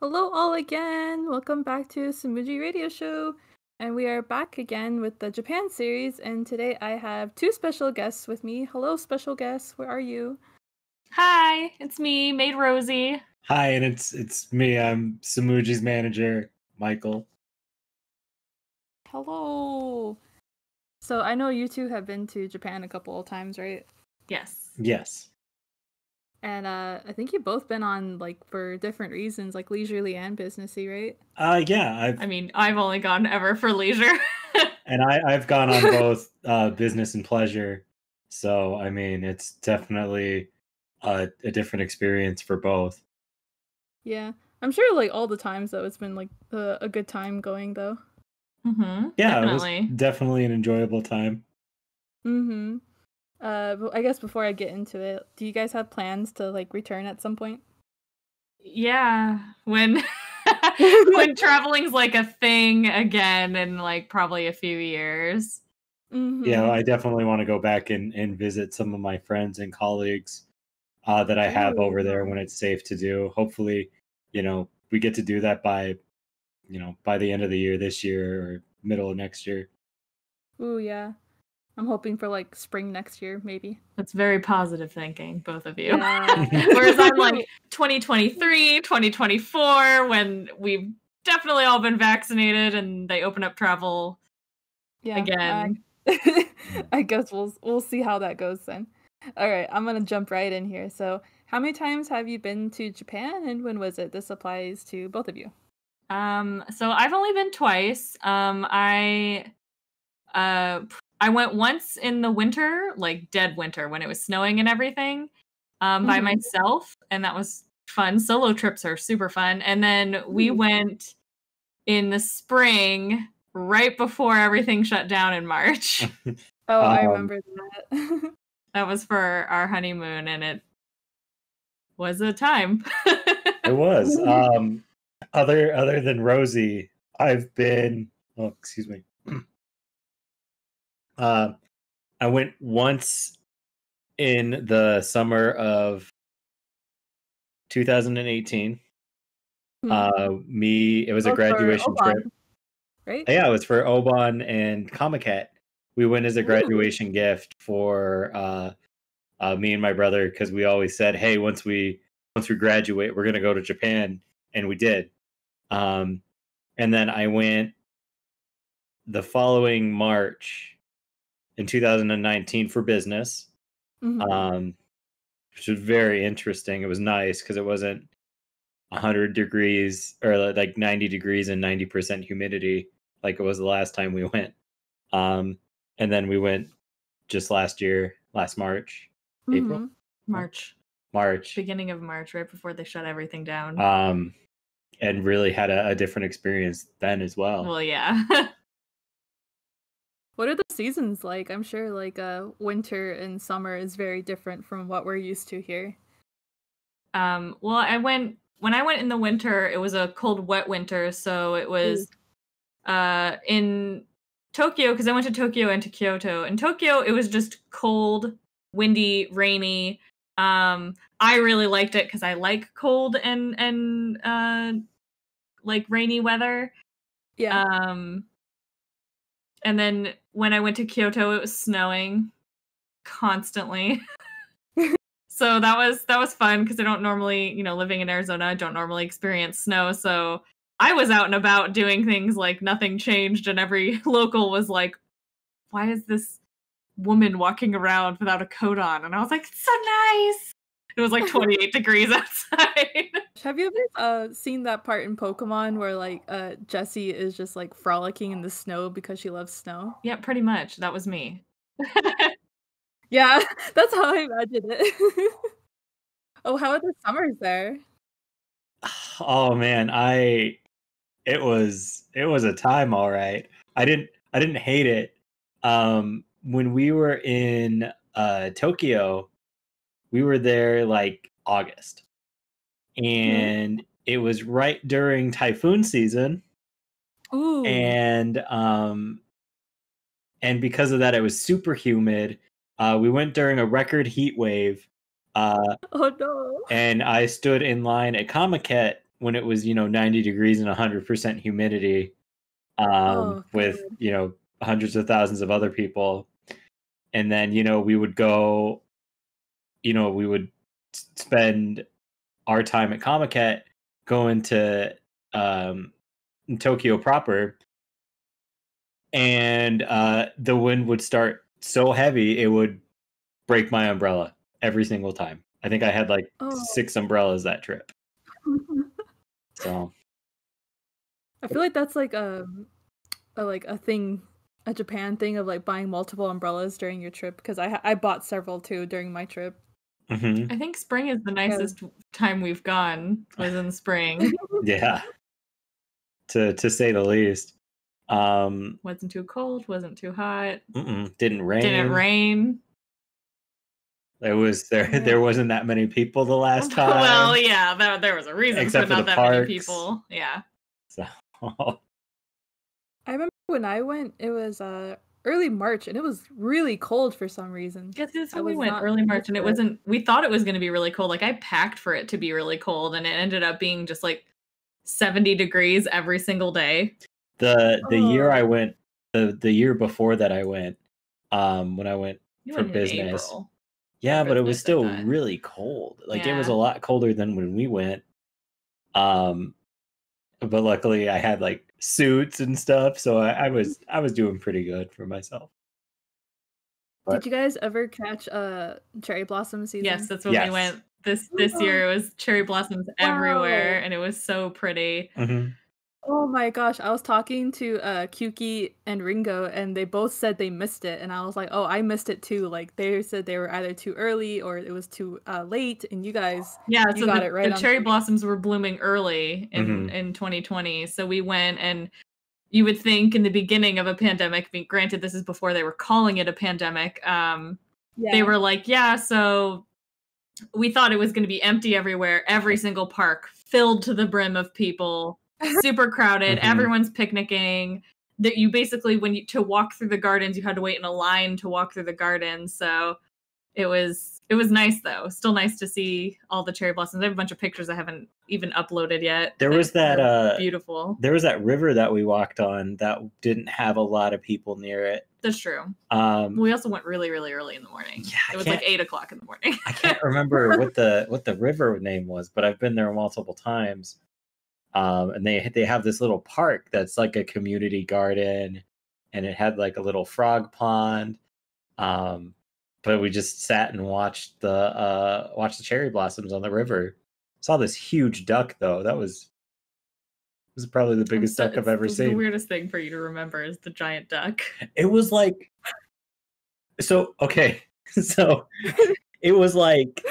Hello all again! Welcome back to Sumuji Radio Show! And we are back again with the Japan series, and today I have two special guests with me. Hello, special guests, where are you? Hi, it's me, Maid Rosy. Hi, and it's me. I'm Sumuji's manager, Micheal. Hello! So I know you two have been to Japan a couple of times, right? Yes. Yes. And I think you've both been on, for different reasons, leisurely and businessy, right? Yeah. I've only gone ever for leisure. And I've gone on both business and pleasure. So, it's definitely a different experience for both. Yeah. I'm sure, all the times, though, it's been, a good time going, though. Mm-hmm. Yeah, definitely. It was definitely an enjoyable time. Mm-hmm. But I guess before I get into it, do you guys have plans to return at some point? Yeah, when traveling's a thing again in probably a few years. Mm-hmm. Yeah, I definitely want to go back and visit some of my friends and colleagues that I have over there when it's safe to do. Hopefully, we get to do that by the end of the year this year or middle of next year. Ooh, yeah. I'm hoping for spring next year, maybe. That's very positive thinking, both of you. Yeah. Whereas I'm 2023, 2024, when we've definitely all been vaccinated and they open up travel again. I guess we'll see how that goes then. All right, I'm gonna jump right in here. So, how many times have you been to Japan, and when was it? This applies to both of you. So I've only been twice. I went once in the winter, dead winter, when it was snowing and everything, by myself, and that was fun. Solo trips are super fun. And then we went in the spring, right before everything shut down in March. Oh, I remember that. That was for our honeymoon, and it was a time. It was. Other than Rosie, I've been. Oh, excuse me. I went once in the summer of 2018. It was a graduation trip. Right? Yeah, it was for Oban and Kamaket. We went as a graduation gift for me and my brother, because we always said, hey, once we graduate, we're gonna go to Japan, and we did. And then I went the following March in 2019 for business, which was very interesting. It was nice because it wasn't 100 degrees or 90 degrees and 90% humidity like it was the last time we went. And then we went just last March, April? March. Beginning of March, right before they shut everything down. And really had a different experience then as well. Well, yeah. What are the seasons like? I'm sure winter and summer is very different from what we're used to here. Well, when I went in the winter, it was a cold, wet winter, so it was in Tokyo, because I went to Tokyo and to Kyoto. In Tokyo, it was just cold, windy, rainy. I really liked it because I like cold and rainy weather. Yeah. And then when I went to Kyoto, it was snowing constantly. So that was fun because I don't normally, living in Arizona, I don't normally experience snow. So I was out and about doing things like nothing changed, and every local was like, why is this woman walking around without a coat on? And I was like, it's so nice. It was 28 degrees outside. Have you ever seen that part in Pokemon where Jessie is just frolicking in the snow because she loves snow? Yeah, pretty much. That was me. Yeah, that's how I imagined it. Oh, how are the summers there? Oh man, it was a time, all right. I didn't hate it. When we were in Tokyo, we were there August, and it was right during typhoon season. Ooh. And because of that, it was super humid. We went during a record heat wave. Oh no. And I stood in line at Kamaket when it was 90 degrees and 100% humidity, with hundreds of thousands of other people, and then we would go, we would spend our time at Kabukicho going to Tokyo proper, and the wind would start so heavy it would break my umbrella every single time. I think I had like 6 umbrellas that trip. So I feel like that's like a thing, a Japan thing of like buying multiple umbrellas during your trip, because I bought several too during my trip. Mm-hmm. I think spring is the nicest time we've gone, was in spring. Yeah, to say the least. Wasn't too cold, wasn't too hot. Didn't rain. There wasn't that many people the last time. Well, yeah, there was a reason except for not that parks. many people. Yeah. So I remember when I went, it was early March, and it was really cold for some reason. Yes, that's when we went, early March, and it wasn't. We thought it was going to be really cold. Like, I packed for it to be really cold, and it ended up being just like 70 degrees every single day. The year I went, the year before that I went, when I went for business. Yeah, but it was still really cold. Like, it was a lot colder than when we went. But luckily I had like suits and stuff, so I was doing pretty good for myself. But did you guys ever catch cherry blossom season? Yes, that's when we went. This year it was cherry blossoms everywhere, and it was so pretty. Mm-hmm. Oh my gosh, I was talking to Kyuki and Ringo, and they both said they missed it, and I was like, oh, I missed it too. Like, they said they were either too early or it was too late, and you guys so got it right. The cherry blossoms were blooming early in 2020, so we went, and you would think in the beginning of a pandemic, granted this is before they were calling it a pandemic, they were like, so we thought it was going to be empty everywhere, every single park filled to the brim of people. Super crowded. Everyone's picnicking. That you basically, to walk through the gardens, you had to wait in a line to walk through the gardens. So it was nice though. Still nice to see all the cherry blossoms. I have a bunch of pictures I haven't even uploaded yet. There was that beautiful. There was that river that we walked on that didn't have a lot of people near it. That's true. We also went really, really early in the morning. Yeah, it was like 8:00 in the morning. I can't remember what the river name was, but I've been there multiple times. And they have this little park that's like a community garden, and it had like a little frog pond. But we just sat and watched the cherry blossoms on the river. Saw this huge duck though. That was probably the biggest duck I've ever seen. The weirdest thing for you to remember is the giant duck. It was like, so it was like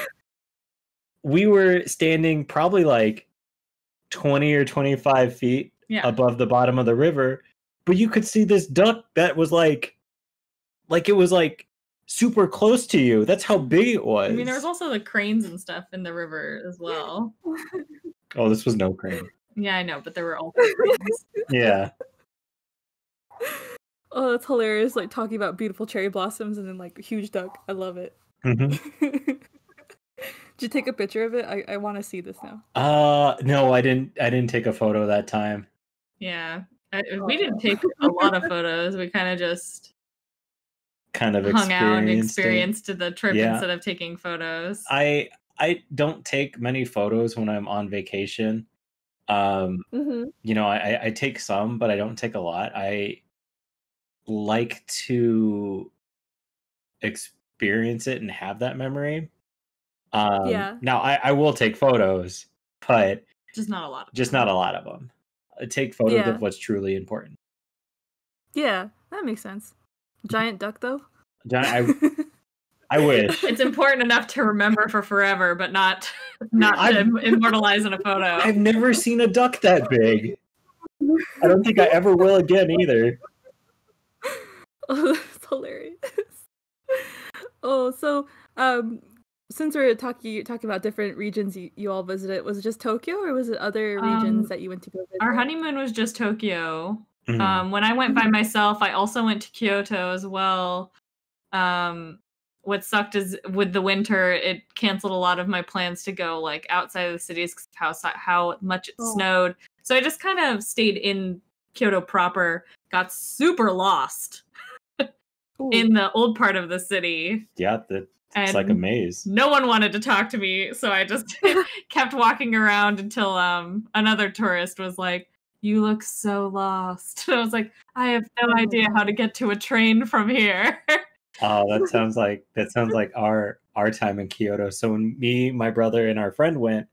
we were standing probably like 20 or 25 feet above the bottom of the river, but you could see this duck that was like it was like super close to you. That's how big it was. I mean, there was also the cranes and stuff in the river as well. Oh, this was no crane. Yeah, I know, but there were also cranes. Yeah. Oh, that's hilarious. Like, talking about beautiful cherry blossoms and then like a huge duck. I love it. Mm-hmm. Did you take a picture of it? I want to see this now. No, I didn't take a photo that time. Yeah. We didn't take a lot of photos. We kind of just hung out and experienced the trip instead of taking photos. I don't take many photos when I'm on vacation. I take some, but I don't take a lot. I like to experience it and have that memory. Now I will take photos, but just not a lot of them. I take photos of what's truly important. Yeah, that makes sense. Giant duck though? I wish. It's important enough to remember for forever, but not to immortalize in a photo. I've never seen a duck that big. I don't think I ever will again either. Oh, that's hilarious. Oh, so since we're talking about different regions you all visited, was it just Tokyo or was it other regions that you went to go visit? Our honeymoon was just Tokyo. When I went by myself, I also went to Kyoto as well. what sucked is with the winter, it canceled a lot of my plans to go like outside of the cities because of how much it snowed. So I just kind of stayed in Kyoto proper, got super lost in the old part of the city. Yeah, it's like a maze. No one wanted to talk to me, so I just kept walking around until another tourist was like, "You look so lost." And I was like, "I have no idea how to get to a train from here." Oh, that sounds like our time in Kyoto. So when me, my brother, and our friend went,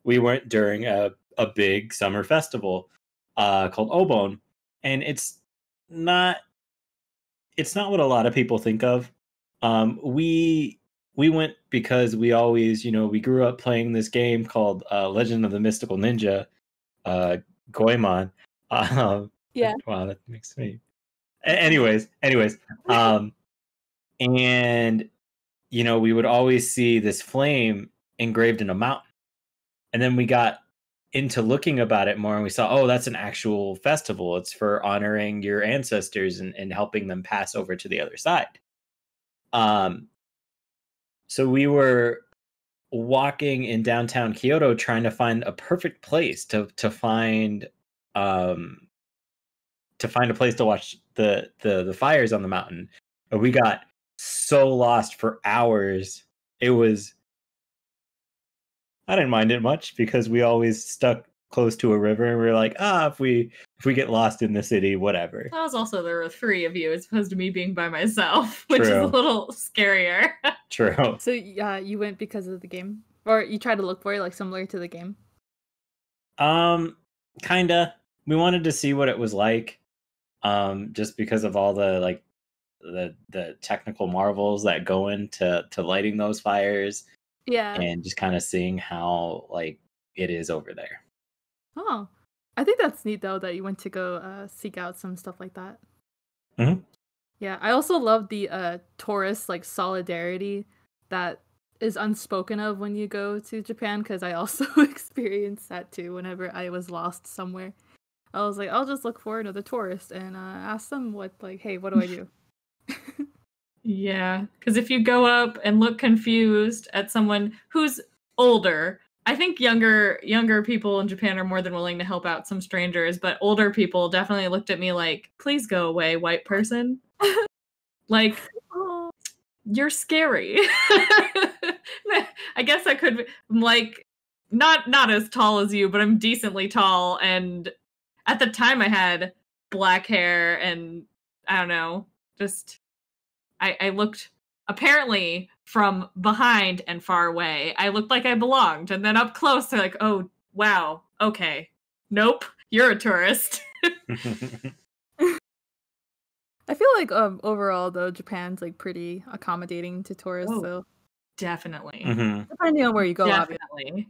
we went during a big summer festival called Obon, and it's not what a lot of people think of. We went because we always, we grew up playing this game called Legend of the Mystical Ninja, Goemon. Yeah. Wow, that makes me. Anyways, and we would always see this flame engraved in a mountain, and then we got into looking about it more, and we saw, oh, that's an actual festival. It's for honoring your ancestors and helping them pass over to the other side. So we were walking in downtown Kyoto trying to find a perfect place to find a place to watch the fires on the mountain. And we got so lost for hours. I didn't mind it much because we always stuck close to a river, and we were like, if we get lost in the city, whatever. That was also there were 3 of you as opposed to me being by myself, which is a little scarier. True. So you went because of the game, or you tried to look for it, like similar to the game? Kinda. We wanted to see what it was like, just because of all the the technical marvels that go into lighting those fires. Yeah. And just kind of seeing how it is over there. Oh, I think that's neat though that you went to go seek out some stuff like that. Mm-hmm. Yeah, I also love the tourist solidarity that is unspoken of when you go to Japan, because I also experienced that too whenever I was lost somewhere. I was like, I'll just look for another tourist and ask them hey, what do I do? Yeah, because if you go up and look confused at someone who's older, I think younger people in Japan are more than willing to help out some strangers, but older people definitely looked at me like, please go away, white person. Like, you're scary. I guess I could, not as tall as you, but I'm decently tall, and at the time I had black hair, and I don't know, just... I looked, apparently, from behind and far away. I looked like I belonged. And then up close, they're like, oh, wow, okay. Nope, you're a tourist. I feel like overall, though, Japan's pretty accommodating to tourists. So definitely. Mm-hmm. Depending on where you go, definitely.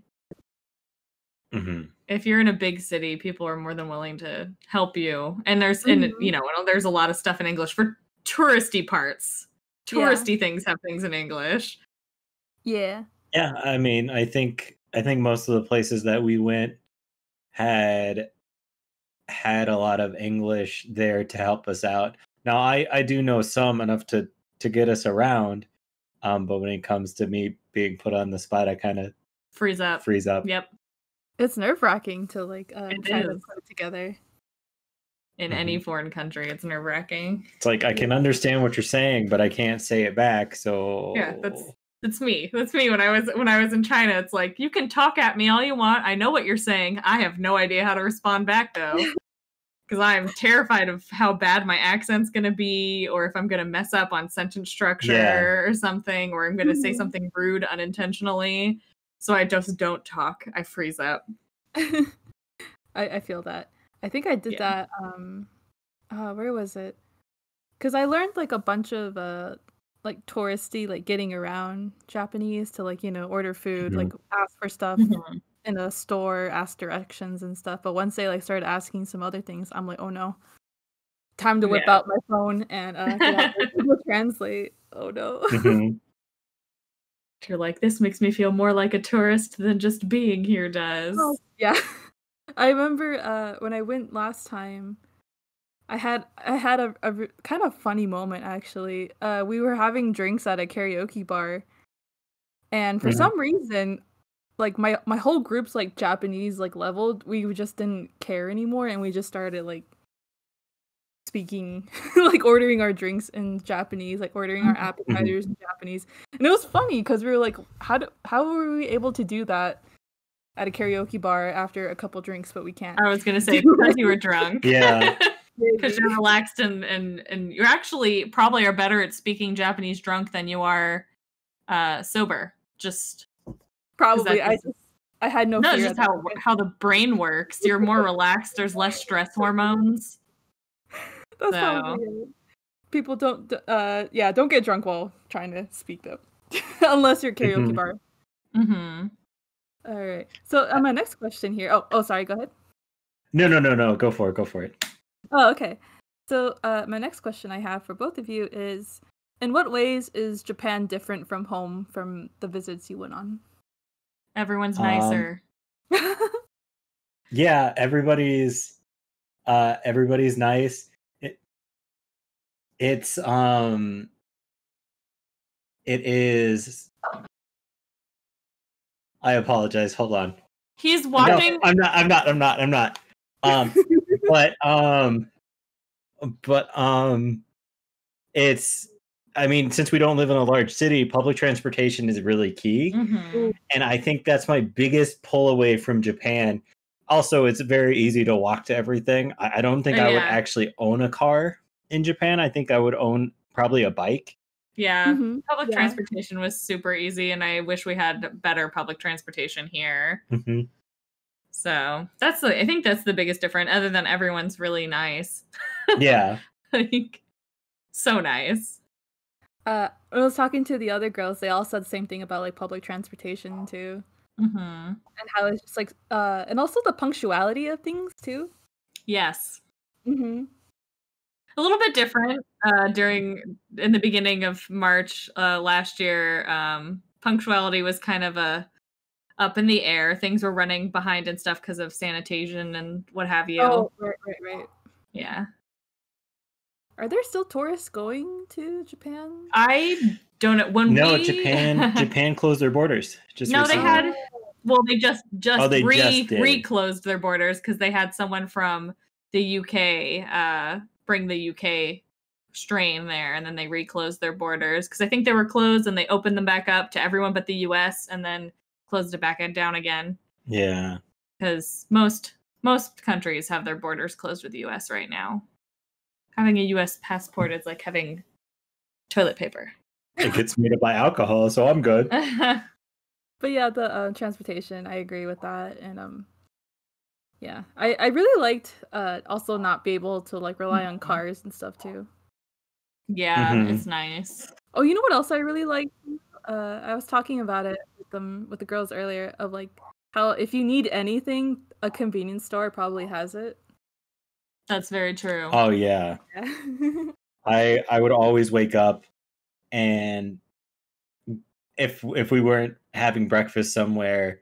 Mm-hmm. If you're in a big city, people are more than willing to help you. And there's, there's a lot of stuff in English for touristy parts. Touristy things have things in English. Yeah. Yeah, I mean, I think most of the places that we went had a lot of English there to help us out. Now, I do know some enough to get us around, but when it comes to me being put on the spot, I kind of freeze up. Yep. It's nerve-wracking to try to put it together. In any foreign country, it's nerve-wracking. It's like, I can understand what you're saying, but I can't say it back. So yeah, that's me. That's me when I was in China. It's like, you can talk at me all you want. I know what you're saying. I have no idea how to respond back though, because I'm terrified of how bad my accent's gonna be, or if I'm gonna mess up on sentence structure or something, or I'm gonna say something rude unintentionally. So I just don't talk. I freeze up. I feel that. I think I did that, where was it? Because I learned, a bunch of, touristy, getting around Japanese to, order food, ask for stuff in a store, ask directions and stuff. But once they, started asking some other things, I'm like, oh no. Time to whip out my phone and Google Translate. Oh no. Mm-hmm. You're like, this makes me feel more like a tourist than just being here does. Oh, yeah. I remember when I went last time, I had a kind of funny moment actually. We were having drinks at a karaoke bar, and for some reason, like my whole group's like Japanese like leveled. We just didn't care anymore, and we just started like speaking, like ordering our drinks in Japanese, like ordering our appetizers in Japanese, and it was funny because we were like, how were we able to do that at a karaoke bar after a couple drinks, but we can't. I was gonna say because you were drunk. Yeah. Because you're relaxed and you actually probably are better at speaking Japanese drunk than you are sober. Just probably. I had no fear. Just how the brain works. You're more relaxed. There's less stress hormones. That's probably it. People don't don't get drunk while trying to speak though. Unless you're karaoke bar. Mm-hmm. All right. So my next question here. Oh, sorry. Go ahead. No. Go for it. Oh, okay. So my next question I have for both of you is, in what ways is Japan different from home from the visits you went on? Everyone's nicer. Yeah, everybody's nice. It is. I apologize. Hold on. He's watching. No, I'm not. But it's. I mean, since we don't live in a large city, public transportation is really key, and I think that's my biggest pull away from Japan. Also, it's very easy to walk to everything. I don't think I would actually own a car in Japan. I think I would own probably a bike. Yeah, public transportation was super easy, and I wish we had better public transportation here. So I think that's the biggest difference, other than everyone's really nice. Yeah. Like, so nice. When I was talking to the other girls, they all said the same thing about like public transportation too. And how it's just like and also the punctuality of things too. Yes. A little bit different in the beginning of March last year. Punctuality was kind of up in the air. Things were running behind and stuff because of sanitation and what have you. Oh, right. Yeah. Are there still tourists going to Japan? I don't know. Japan closed their borders. They had. Well, they just reclosed their borders because they had someone from the UK bring the UK strain there, and then they reclosed their borders because I think they were closed and they opened them back up to everyone but the US and then closed it back down again. Yeah. Because most countries have their borders closed with the US right now. Having a US passport is like having toilet paper. It gets me to buy alcohol, so I'm good. But yeah, the transportation, I agree with that. And yeah, I really liked also not be able to like rely on cars and stuff too. Yeah, it's nice. Oh, you know what else I really like? I was talking about it with the girls earlier of like how if you need anything, a convenience store probably has it. That's very true. Oh yeah. I would always wake up, and if we weren't having breakfast somewhere,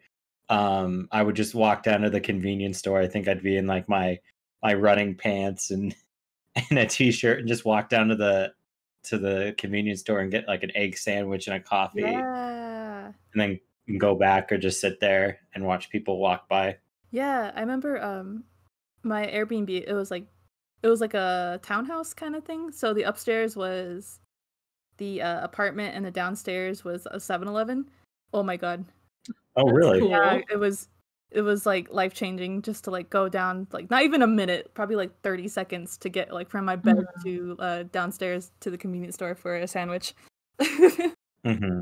I would just walk down to the convenience store. I think I'd be in like my running pants and a t-shirt and just walk down to the convenience store and get like an egg sandwich and a coffee. Yeah. And then go back or just sit there and watch people walk by. Yeah, I remember my Airbnb, it was like a townhouse kind of thing. So the upstairs was the apartment and the downstairs was a 7-Eleven. Oh my god. Oh, really? Cool. Yeah, it was like life-changing just to like go down like not even a minute, probably like 30 seconds to get like from my bed to downstairs to the convenience store for a sandwich. And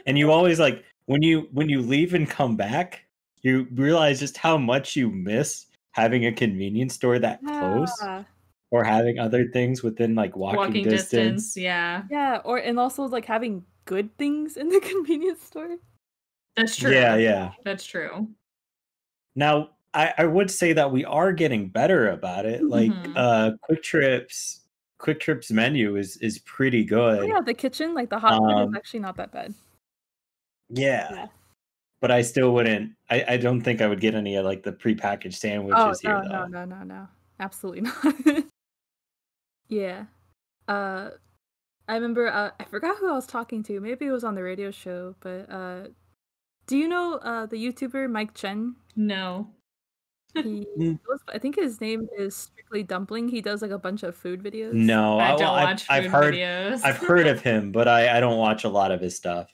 you always like when you leave and come back, you realize just how much you miss having a convenience store that close, or having other things within like walking distance. Yeah, and also like having good things in the convenience store. That's true. Yeah, that's true. Now I would say that we are getting better about it. Like Quick Trip's menu is pretty good. Oh, yeah, the kitchen, like the hot food is actually not that bad. Yeah. But I still wouldn't. I don't think I would get any of like the prepackaged sandwiches here. No. Absolutely not. Yeah. I remember I forgot who I was talking to. Maybe it was on the radio show, but do you know the YouTuber Mike Chen? No. He does, I think his name is Strictly Dumpling. He does like a bunch of food videos. No, I don't watch I've food heard videos. I've heard of him, but I don't watch a lot of his stuff.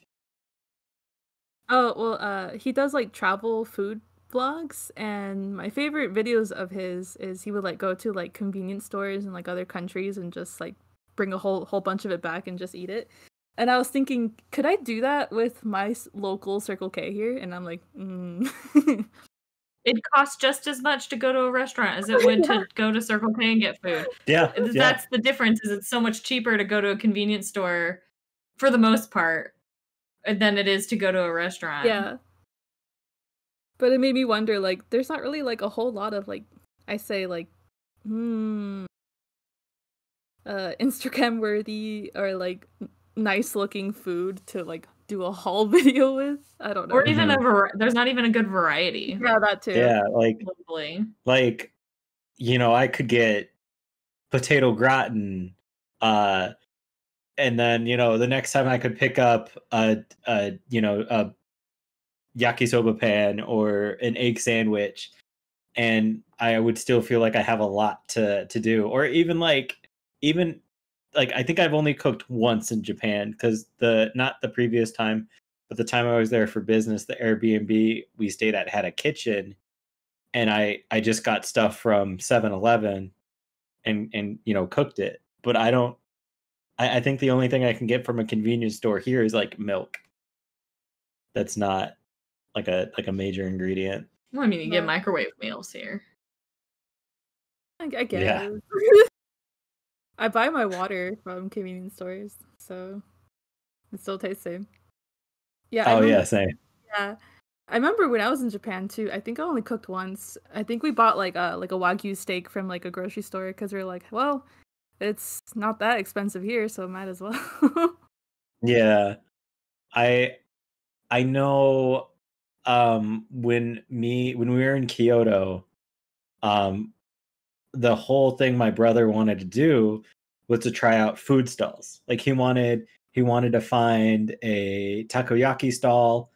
Oh, well, he does like travel food vlogs, and my favorite videos of his is he would like go to like convenience stores in like other countries and just like bring a whole bunch of it back and just eat it. And I was thinking, could I do that with my local Circle K here? And I'm like, It costs just as much to go to a restaurant as it would to go to Circle K and get food. Yeah, That's the difference. Is it's so much cheaper to go to a convenience store, for the most part, than it is to go to a restaurant. Yeah. But it made me wonder, like, there's not really like a whole lot of like, I say like, Instagram worthy or like nice looking food to like do a haul video with. I don't know. Or even there's not even a good variety. Yeah, that too. Yeah, like I could get potato gratin, and then the next time I could pick up a yakisoba pan or an egg sandwich, and I would still feel like I have a lot to do. Or even I think I've only cooked once in Japan, because not the previous time, but the time I was there for business, the Airbnb we stayed at had a kitchen, and I just got stuff from 7-Eleven and cooked it. But I think the only thing I can get from a convenience store here is like milk. That's not like a major ingredient. Well, I mean, you get microwave meals here. I guess. Yeah. I buy my water from convenience stores, so it still tastes the same. Yeah. Same. Yeah. I remember when I was in Japan too, I think I only cooked once. I think we bought like a Wagyu steak from like a grocery store, because we were like, well, it's not that expensive here, so might as well. Yeah. I know when we were in Kyoto, the whole thing my brother wanted to do was to try out food stalls. Like he wanted to find a takoyaki stall.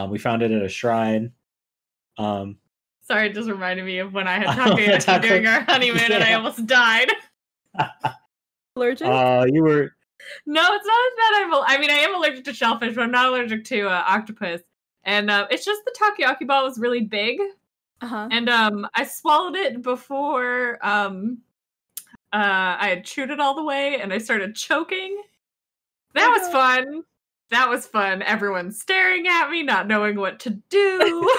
We found it at a shrine. Sorry, it just reminded me of when I had takoyaki during our honeymoon and I almost died. Allergic? You were... No, it's not as bad. I am allergic to shellfish, but I'm not allergic to octopus. And it's just the takoyaki ball was really big. And I swallowed it before I had chewed it all the way, and I started choking. That was fun. That was fun. Everyone's staring at me, not knowing what to do.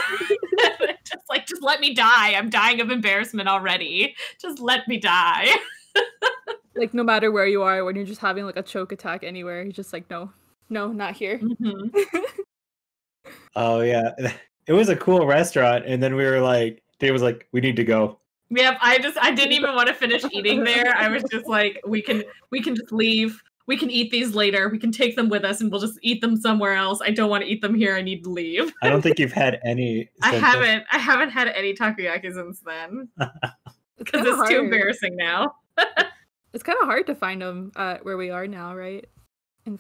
just let me die. I'm dying of embarrassment already. Just let me die. Like, no matter where you are, when you're just having like a choke attack anywhere, you're just like, no, not here. Mm-hmm. Oh yeah, it was a cool restaurant, and then we were like, Dave was like, we need to go. Yep, I didn't even want to finish eating there. I was just like, we can just leave. We can eat these later. We can take them with us, and we'll just eat them somewhere else. I don't want to eat them here. I need to leave. I don't think you've had any. I haven't had any takoyaki since then, because it's too embarrassing now. It's kind of hard to find them where we are now, right?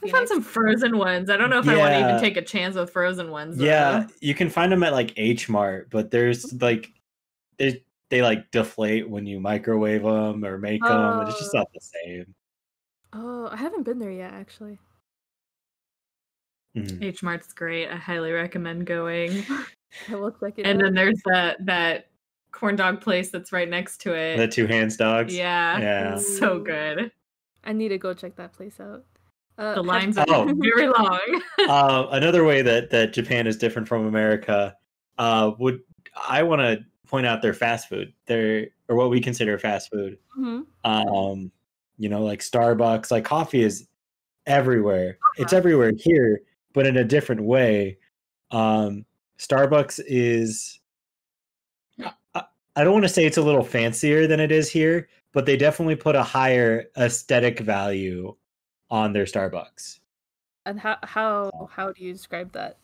I found some frozen ones. I don't know if I want to even take a chance with frozen ones. Yeah, you can find them at like H Mart, but there's like they like deflate when you microwave them or make them, and it's just not the same. Oh, I haven't been there yet, actually. H Mart's great. I highly recommend going. It looks like it. And then there's that corn dog place that's right next to it. The Two Hands Dogs. Yeah. It's so good. I need to go check that place out. The lines are very long. Another way that Japan is different from America, I want to point out their fast food. Or what we consider fast food. Mm-hmm. Like Starbucks, like coffee is everywhere. It's everywhere here, but in a different way. Starbucks is, I don't want to say it's a little fancier than it is here, but they definitely put a higher aesthetic value on their Starbucks. And how do you describe that?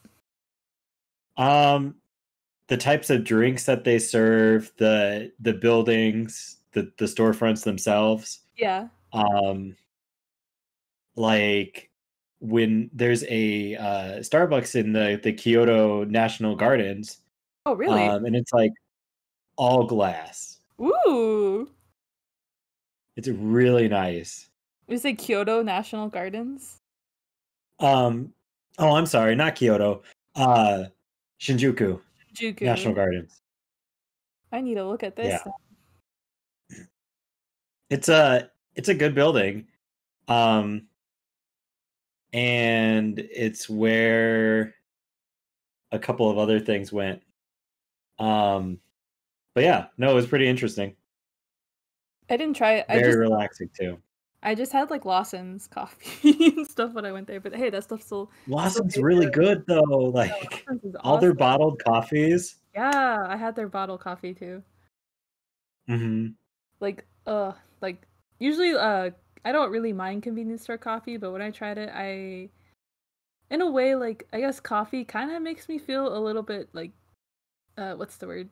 The types of drinks that they serve, the buildings, the storefronts themselves. Yeah. Like when there's a Starbucks in the Kyoto National Gardens, Oh, really? and it's like all glass. Ooh. It's really nice. Is it Kyoto National Gardens? Oh, I'm sorry, not Kyoto. Shinjuku National Shinjuku. Gardens. I need to look at this. Yeah. It's a good building. And it's where a couple of other things went. But yeah, no, it was pretty interesting. I didn't try it. Very relaxing too. I just had like Lawson's coffee and stuff when I went there, but hey, that stuff's still Lawson's really good though. Like all their bottled coffees. Yeah, I had their bottled coffee too. Mm-hmm. Like usually I don't really mind convenience store coffee, but when I tried it, in a way, like I guess coffee kind of makes me feel a little bit like what's the word?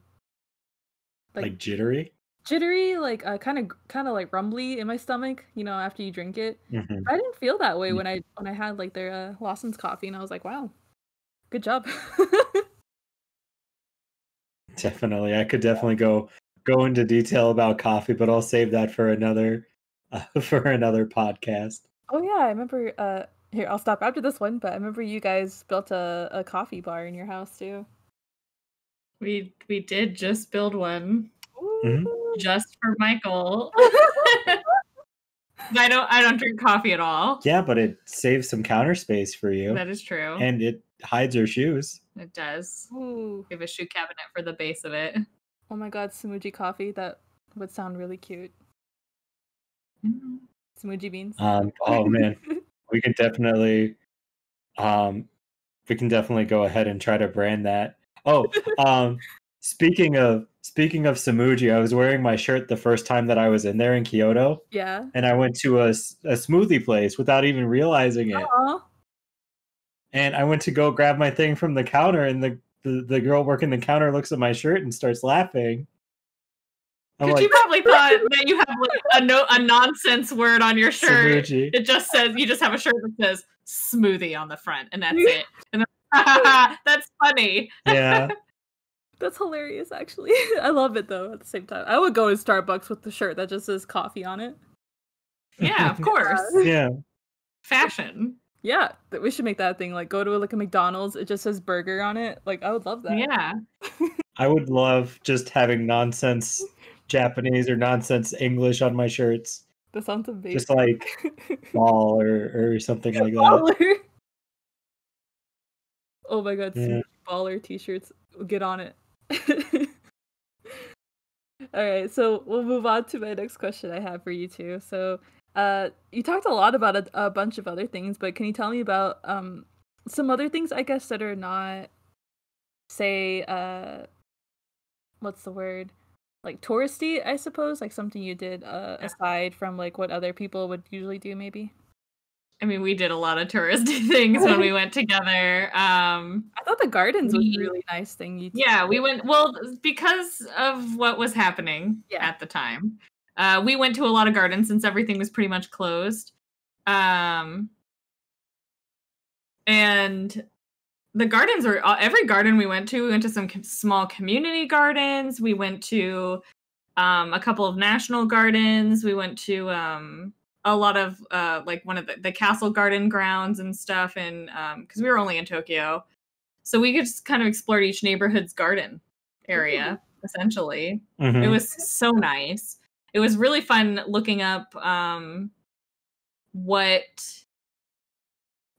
Like jittery? Jittery, like kind of like rumbly in my stomach, after you drink it. Mm-hmm. I didn't feel that way when I had like their Lawson's coffee, and I was like, wow, good job. Definitely, I could definitely go into detail about coffee, but I'll save that for another podcast. Oh yeah, I remember. Here, I'll stop after this one, but I remember you guys built a coffee bar in your house too. We did just build one. Mm-hmm. Just for Micheal. I don't drink coffee at all. Yeah, but it saves some counter space for you. That is true. And it hides your shoes. It does. Ooh. We have a shoe cabinet for the base of it. Oh my god, Sumuji coffee. That would sound really cute. Mm-hmm. Sumuji beans. Oh man. we can definitely go ahead and try to brand that. Oh, speaking of Sumuji, I was wearing my shirt the first time that I was in there in Kyoto. Yeah. And I went to a smoothie place without even realizing it. Aww. And I went to go grab my thing from the counter, and the girl working the counter looks at my shirt and starts laughing. Because you probably thought that you have like a nonsense word on your shirt. Sumuji. It just says, you just have a shirt that says smoothie on the front, and that's it. And then, that's funny. Yeah. That's hilarious, actually. I love it, though, at the same time. I would go to Starbucks with the shirt that just says coffee on it. Yeah, of course. Yeah. Fashion. Yeah, we should make that thing. Like, go to like a McDonald's, it just says burger on it. Like, I would love that. Yeah. I would love just having nonsense Japanese or nonsense English on my shirts. That sounds amazing. Just like ball or something like that. Baller. Oh my god, Yeah. baller t-shirts. Get on it. Alright, so we'll move on to my next question I have for you two. So, you talked a lot about a bunch of other things, but can you tell me about some other things, I guess, that are not, say, what's the word? Like touristy, I suppose? Like something you did aside from like what other people would usually do, maybe? I mean, we did a lot of touristy things when we went together. I thought the gardens was a really nice thing you did. Yeah, we went, well, because of what was happening at the time. We went to a lot of gardens since everything was pretty much closed. And the gardens were, every garden we went to some small community gardens. We went to a couple of national gardens. We went to a lot of like one of the castle garden grounds and stuff, and because we were only in Tokyo, so we could just kind of explore each neighborhood's garden area. Essentially, It was so nice. It was really fun looking up what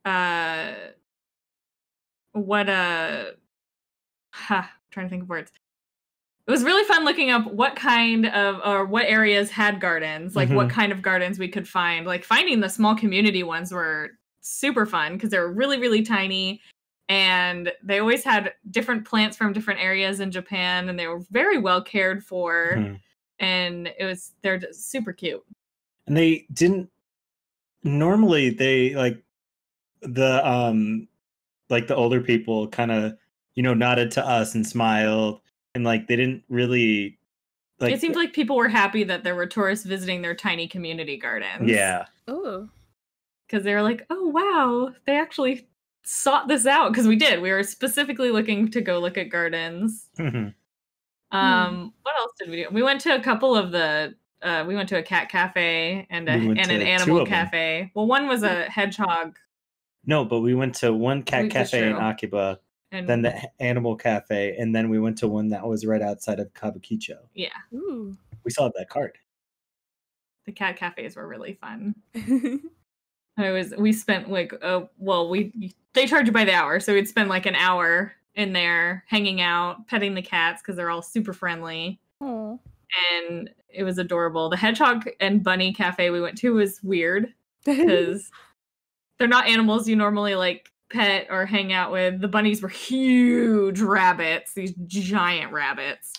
trying to think of words. It was really fun looking up what kind of, or what areas had gardens, like what kind of gardens we could find. Like finding the small community ones were super fun because they were really, really tiny, and they always had different plants from different areas in Japan, and they were very well cared for, and they're just super cute. And they didn't normally, they like the older people kind of, nodded to us and smiled. And like they didn't really It seemed like people were happy that there were tourists visiting their tiny community gardens. Yeah. Oh. Because they were like, oh, wow, they actually sought this out. Because we did. We were specifically looking to go look at gardens. Mhm. What else did we do? We went to a couple of we went to a cat cafe and an animal cafe. Well, one was a hedgehog. No, but we went to one cat cafe in Akiba, and then the animal cafe, and then we went to one that was right outside of Kabukicho. Yeah. Ooh. We saw that card. The cat cafes were really fun. We spent like they charge you by the hour, so we'd spend like an hour in there hanging out, petting the cats because they're all super friendly. Aww. And it was adorable. The hedgehog and bunny cafe we went to was weird because they're not animals you normally like pet or hang out with. The bunnies were huge rabbits, these giant rabbits.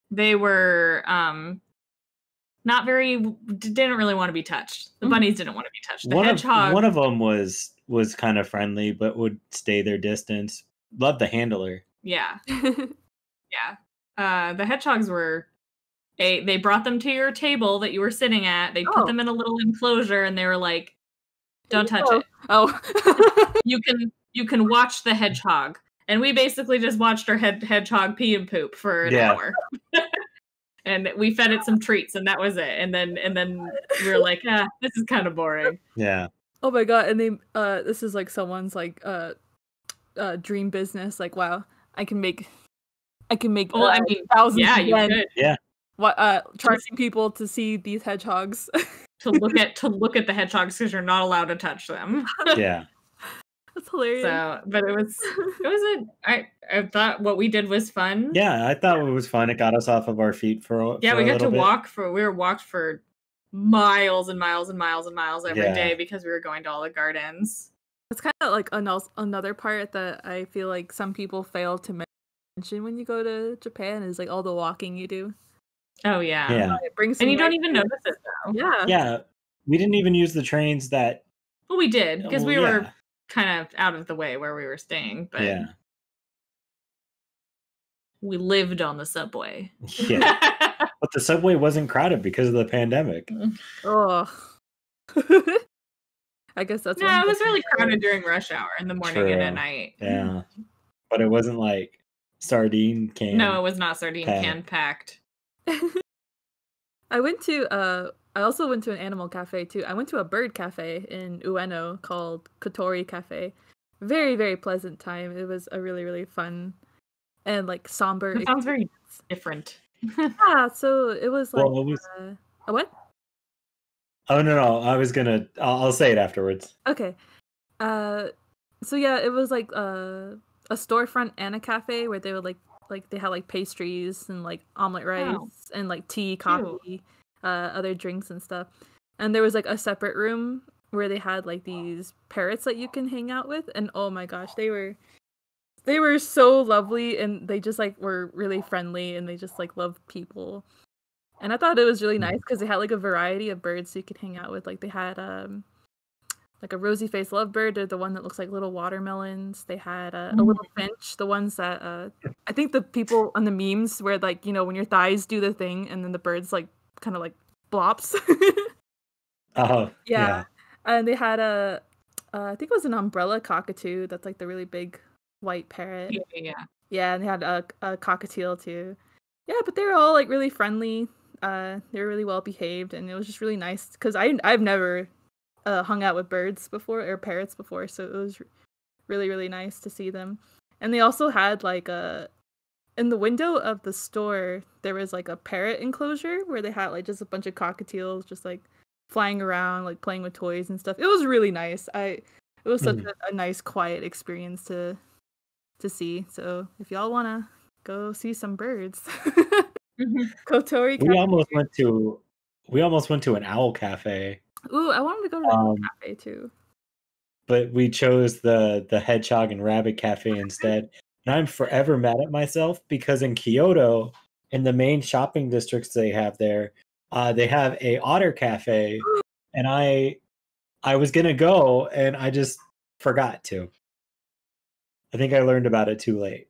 They were didn't really want to be touched. The bunnies didn't want to be touched. The hedgehog, one of them was kind of friendly, but would stay their distance. Loved the handler. Yeah. Yeah. The hedgehogs were they brought them to your table that you were sitting at. They put them in a little enclosure and they were like, don't touch it. Oh. You can watch the hedgehog. And we basically just watched our hedgehog pee and poop for an hour. And we fed it some treats and that was it. And then we were like, this is kind of boring. Yeah. Oh my god, and they this is like someone's like dream business. Like, wow, I can make thousands. Yeah, you could. Yeah. What charging people to see these hedgehogs. to look at the hedgehogs because you're not allowed to touch them. Yeah. That's hilarious. So, but I thought what we did was fun. Yeah, I thought it was fun. It got us off of our feet for we got to walk we were walked for miles and miles and miles and miles every day because we were going to all the gardens. It's kind of like another part that I feel like some people fail to mention when you go to Japan is like all the walking you do. Oh yeah. Yeah. It brings and you don't even notice it though. Yeah. Yeah. We didn't even use the trains that. Well, we did because we were kind of out of the way where we were staying, but we lived on the subway. Yeah. But the subway wasn't crowded because of the pandemic. Oh. I guess that's it was really crowded during rush hour in the morning and at night. Yeah. But it wasn't like sardine can. No, it was not sardine can packed. I also went to an animal cafe too. I went to a bird cafe in Ueno called Kotori Cafe. Very, very pleasant time. It was a really, really fun and like somber. It sounds very different. Yeah, so it was like a what? Oh no! I was gonna. I'll say it afterwards. Okay. So yeah, it was like a storefront and a cafe where they would like they had like pastries and like omelet rice and like tea, coffee, other drinks and stuff. And there was like a separate room where they had like these parrots that you can hang out with. And oh my gosh, they were so lovely and they just like were really friendly and they just like loved people. And I thought it was really nice because they had like a variety of birds you could hang out with. Like they had like a rosy-faced lovebird, or the one that looks like little watermelons. They had a little finch, the ones that I think the people on the memes where like, you know, when your thighs do the thing and then the bird's like kind of like blops. Oh yeah. And they had I think it was an umbrella cockatoo. That's like the really big white parrot. Yeah, and they had a cockatiel too. Yeah, but they were all like really friendly. They were really well behaved, and it was just really nice because I've never hung out with birds before or parrots before, so it was really, really nice to see them. And they also had like in the window of the store there was like a parrot enclosure where they had like just a bunch of cockatiels just like flying around, like playing with toys and stuff. It was really nice. It was such a nice quiet experience to see. So if y'all wanna go see some birds, Kotori Cafe. We almost went to an owl cafe. Ooh, I wanted to go to the cafe too. But we chose the hedgehog and rabbit cafe instead. And I'm forever mad at myself because in Kyoto, in the main shopping districts they have there, they have a otter cafe, and I was gonna go and I just forgot to. I think I learned about it too late.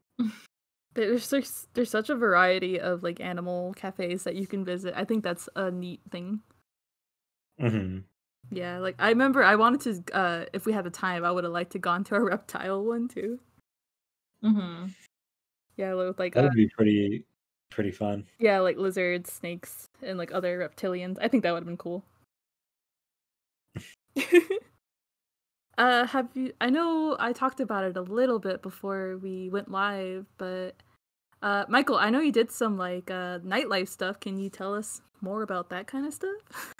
There's such a variety of like animal cafes that you can visit. I think that's a neat thing. Mm-hmm. Yeah, like I remember I wanted to if we had the time, I would have liked to gone to a reptile one too. Mm-hmm. Yeah, with like That would be pretty fun. yeah, like lizards, snakes, and like other reptilians. I think that would have been cool. Have you? I know I talked about it a little bit before we went live, but Michael, I know you did some like nightlife stuff. Can you tell us more about that kind of stuff?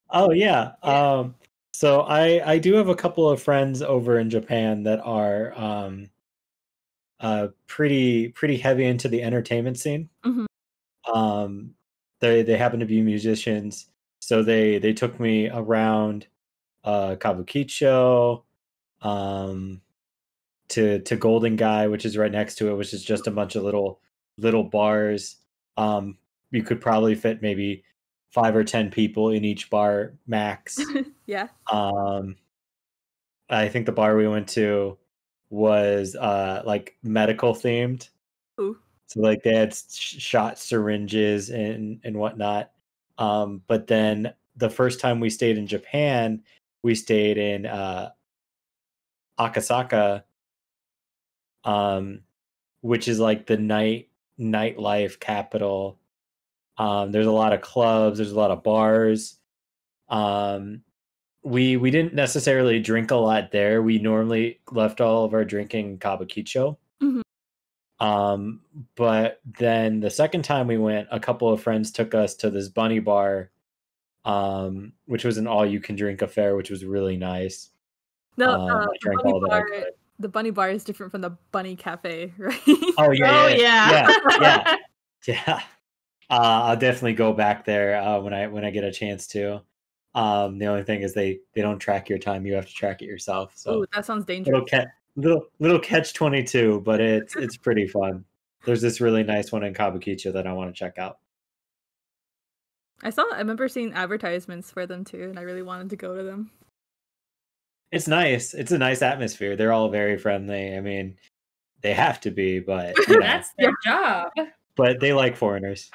Oh yeah. Yeah. So I do have a couple of friends over in Japan that are pretty heavy into the entertainment scene. Hmm. Um, they happen to be musicians, so they took me around Kabukicho, um, to Golden Guy, which is right next to it, which is just a bunch of little bars. You could probably fit maybe 5 or 10 people in each bar max. Yeah. I think the bar we went to was like medical themed. Ooh. So like they had shot syringes and whatnot. But then the first time we stayed in Japan, we stayed in Akasaka, which is like the nightlife capital. There's a lot of clubs, there's a lot of bars. We didn't necessarily drink a lot there. We normally left all of our drinking in Kabukicho. Hmm. But then the second time we went, a couple of friends took us to this bunny bar, which was an all-you-can-drink affair, which was really nice. No, I the drank bunny all that I bar. could. The bunny bar is different from the bunny cafe, right? Oh Oh yeah. yeah. I'll definitely go back there when I get a chance to. The only thing is they don't track your time; you have to track it yourself. Ooh, So that sounds dangerous. little catch 22, but it's pretty fun. There's this really nice one in Kabukicho that I want to check out. I remember seeing advertisements for them too, and I really wanted to go to them. It's nice. It's a nice atmosphere. They're all very friendly. I mean, they have to be, but you know, That's their job. but they like foreigners.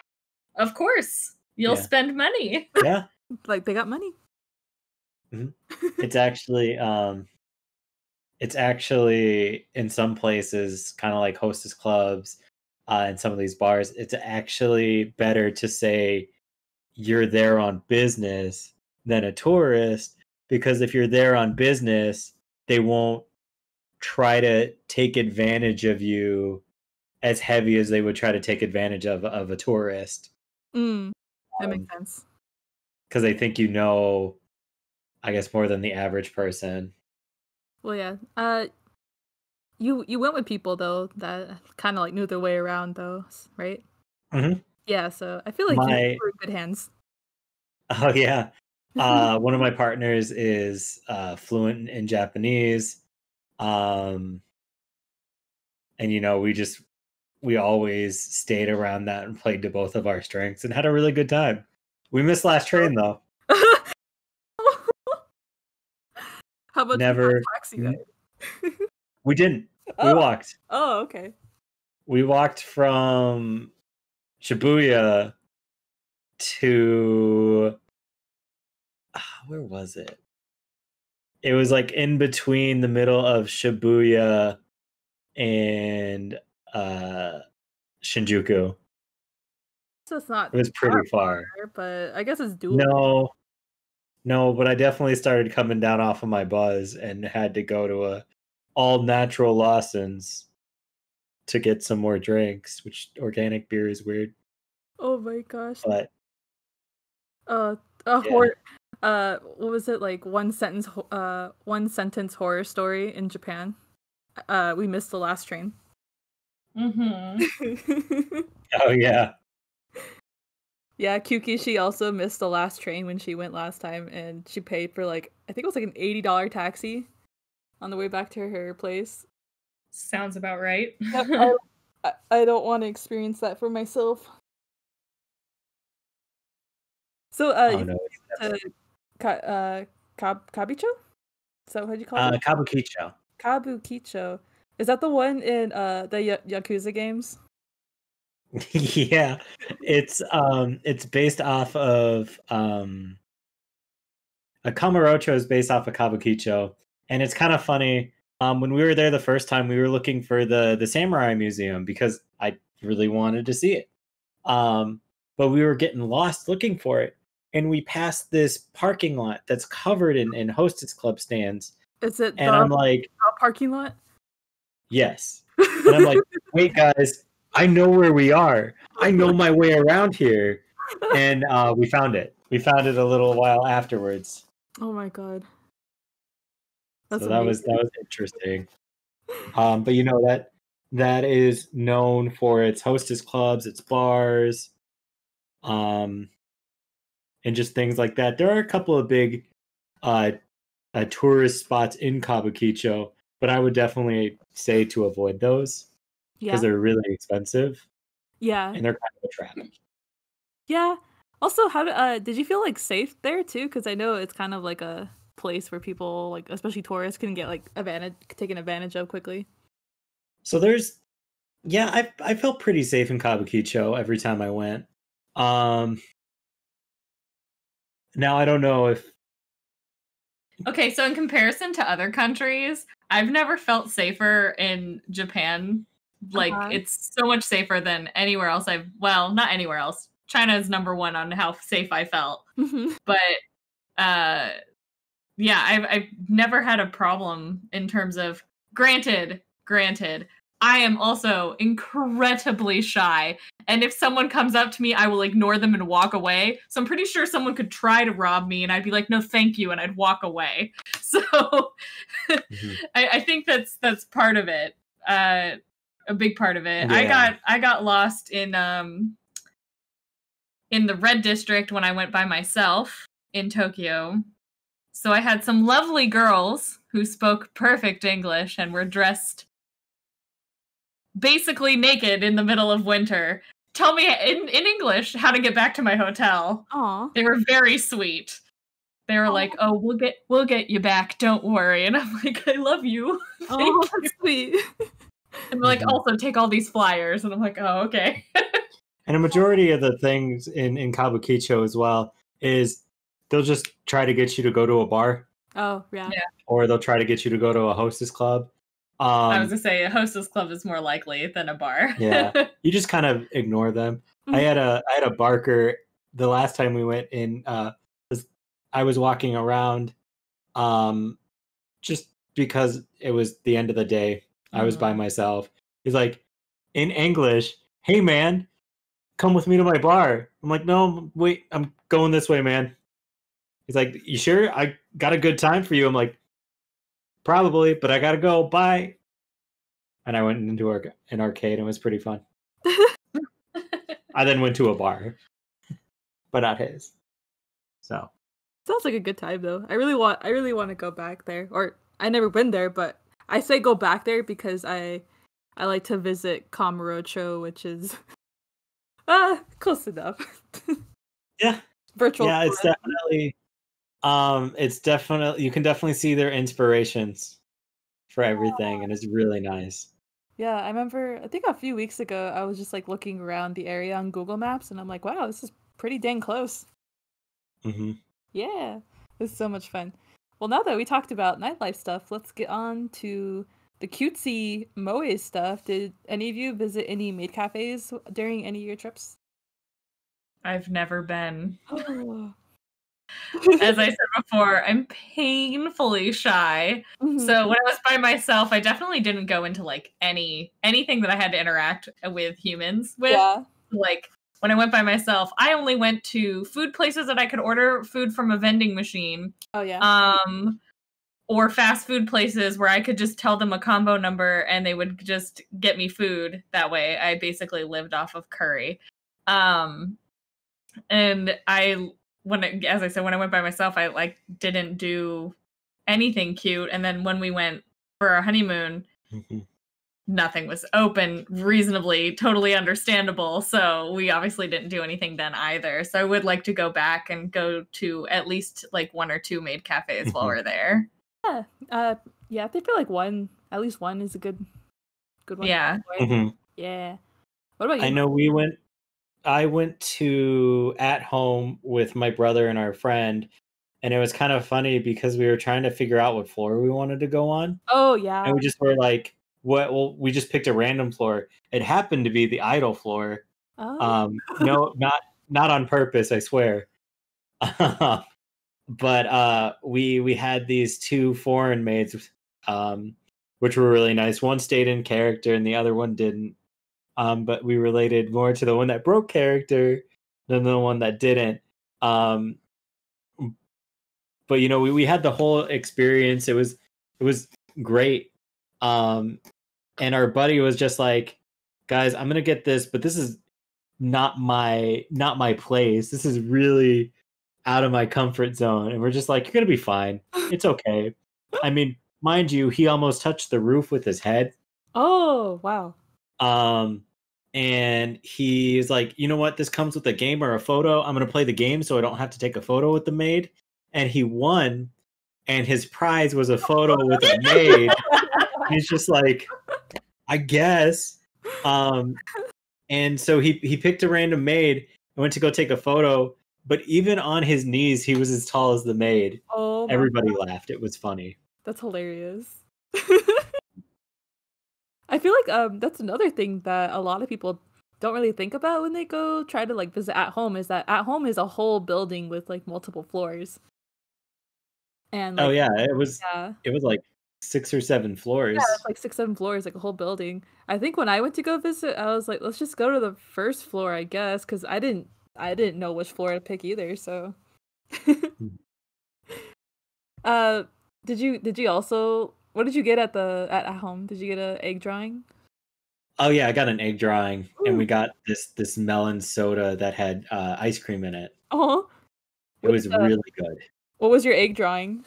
Of course. You'll Yeah. spend money. Yeah. Like they got money. It's actually in some places kind of like hostess clubs, in some of these bars. It's actually better to say you're there on business than a tourist, because if you're there on business, they won't try to take advantage of you as heavy as they would try to take advantage of a tourist, That makes sense. because they think you know, I guess, more than the average person. Well, yeah. You went with people though that kind of like knew their way around though, right? Mm-hmm. Yeah. So I feel like you were in good hands. Oh yeah. One of my partners is fluent in Japanese. And you know, we always stayed around that and played to both of our strengths and had a really good time. We missed last train though. How about Never. taxi ride? We didn't. We Oh. walked. Oh, okay. We walked from Shibuya to where was it? It was like in between the middle of Shibuya and Shinjuku. So it's not It was pretty far. but I guess it's doable. No, but I definitely started coming down off of my buzz and had to go to a all natural Lawson's to get some more drinks, which organic beer is weird. Oh my gosh. But what was it, like one sentence horror story in Japan? We missed the last train. Mm-hmm. oh yeah. Yeah, Kyuki, also missed the last train when she went last time, and she paid for like, I think it was like an $80 taxi on the way back to her place. Sounds about right. Yep, I don't want to experience that for myself. So, Kabukicho? Is that what you call it? Kabukicho. Kabukicho. Is that the one in the Yakuza games? Yeah, it's based off of a Kamurocho is based off of Kabukicho, and it's kind of funny. When we were there the first time, we were looking for the samurai museum because I really wanted to see it. But we were getting lost looking for it, and we passed this parking lot that's covered in Hostess Club stands. Is it And I'm like, parking lot? yes. And I'm like, wait, guys, I know where we are. I know my way around here. And we found it. We found it a little while afterwards. Oh my god. So that was interesting. But you know that is known for its hostess clubs, its bars, and just things like that. There are a couple of big tourist spots in Kabukicho, but I would definitely say to avoid those because they're really expensive. Yeah. And they're kind of a trap. Yeah. Also, how did you feel like safe there too? Because I know it's kind of like a place where people, like especially tourists, can get like taken advantage of quickly. So I felt pretty safe in Kabukicho every time I went. Now I don't know if. Okay, so in comparison to other countries, I've never felt safer in Japan. Like, it's so much safer than anywhere else not anywhere else. China is number one on how safe I felt. But, yeah, I've never had a problem in terms of, granted, I am also incredibly shy. And if someone comes up to me, I will ignore them and walk away. So I'm pretty sure someone could try to rob me and I'd be like, no, thank you. And I'd walk away. So I think that's part of it. A big part of it. Yeah. I got lost in the Red District when I went by myself in Tokyo. So I had some lovely girls who spoke perfect English and were dressed basically naked in the middle of winter. Tell me in English how to get back to my hotel. Aww. They were very sweet. They were like, "Oh, we'll get you back. Don't worry." And I'm like, "I love you." Oh, that's sweet. And they're like, "Also take all these flyers." And I'm like, "Oh, okay." And a majority of the things in Kabukicho as well is they'll just try to get you to go to a bar. Oh, yeah. Or they'll try to get you to go to a hostess club. I was gonna say a hostess club is more likely than a bar. Yeah, you just kind of ignore them. I had a barker the last time we went in. I was walking around, just because it was the end of the day. I was by myself. He's like, in English, "Hey man, come with me to my bar." I'm like, "No, wait, I'm going this way, man." He's like, "You sure? I got a good time for you." I'm like, "Probably, but I gotta go. Bye." And I went into an arcade and it was pretty fun. I then went to a bar, but not his. So sounds like a good time though. I really want to go back there. Or I never been there, but I say go back there because I like to visit Kamurocho, which is close enough. Yeah. Virtual. Yeah, it's definitely you can definitely see their inspirations for everything, and it's really nice. Yeah, I remember, I think a few weeks ago, I was just like looking around the area on Google Maps, and I'm like, wow, this is pretty dang close. Mm-hmm. Yeah, it was so much fun. Well, now that we talked about nightlife stuff, let's get on to the cutesy moe stuff. Did any of you visit any maid cafes during any of your trips? I've never been. Oh. As I said before, I'm painfully shy. Mm-hmm. So when I was by myself, I definitely didn't go into like anything that I had to interact with humans with. Yeah. Like when I went by myself, I only went to food places that I could order food from a vending machine. Oh yeah. Or fast food places where I could just tell them a combo number and they would just get me food that way. I basically lived off of curry. And as I said, when I went by myself, I like didn't do anything cute. And then when we went for our honeymoon, nothing was open, reasonably, totally understandable. So we obviously didn't do anything then either. So I would like to go back and go to at least like one or two maid cafes while we're there. Yeah. Yeah, I think for like at least one is a good one. Yeah. Yeah. What What about you? I know I went to At Home with my brother and our friend, and it was kind of funny because we were trying to figure out what floor we wanted to go on. Oh yeah. And we just were like, what? Well, we just picked a random floor. It happened to be the idol floor. Oh. No, not on purpose, I swear. But we had these two foreign maids, which were really nice. One stayed in character and the other one didn't. But we related more to the one that broke character than the one that didn't. But you know, we had the whole experience. It was great. And our buddy was just like, guys, I'm gonna get this, but this is not my place. This is really out of my comfort zone. And we're just like, you're gonna be fine. It's okay. I mean, mind you, he almost touched the roof with his head. Oh wow. And he's like, you know what? This comes with a game or a photo. I'm gonna play the game so I don't have to take a photo with the maid. And he won, and his prize was a photo with a maid. He's just like, I guess. And so he picked a random maid and went to go take a photo. But even on his knees, he was as tall as the maid. Oh, everybody laughed. It was funny. That's hilarious. I feel like that's another thing that a lot of people don't really think about when they go try to like visit At Home, is that At Home is a whole building with like multiple floors. And like, it was like 6 or 7 floors. Yeah, it's like 6, 7 floors, like a whole building. I think when I went to go visit, I was like, let's just go to the first floor, I guess, because I didn't know which floor to pick either. So, did you also? What did you get at home? Did you get an egg drawing? Oh yeah, I got an egg drawing, Ooh. and we got this melon soda that had ice cream in it. Oh, it was really good. What was your egg drawing?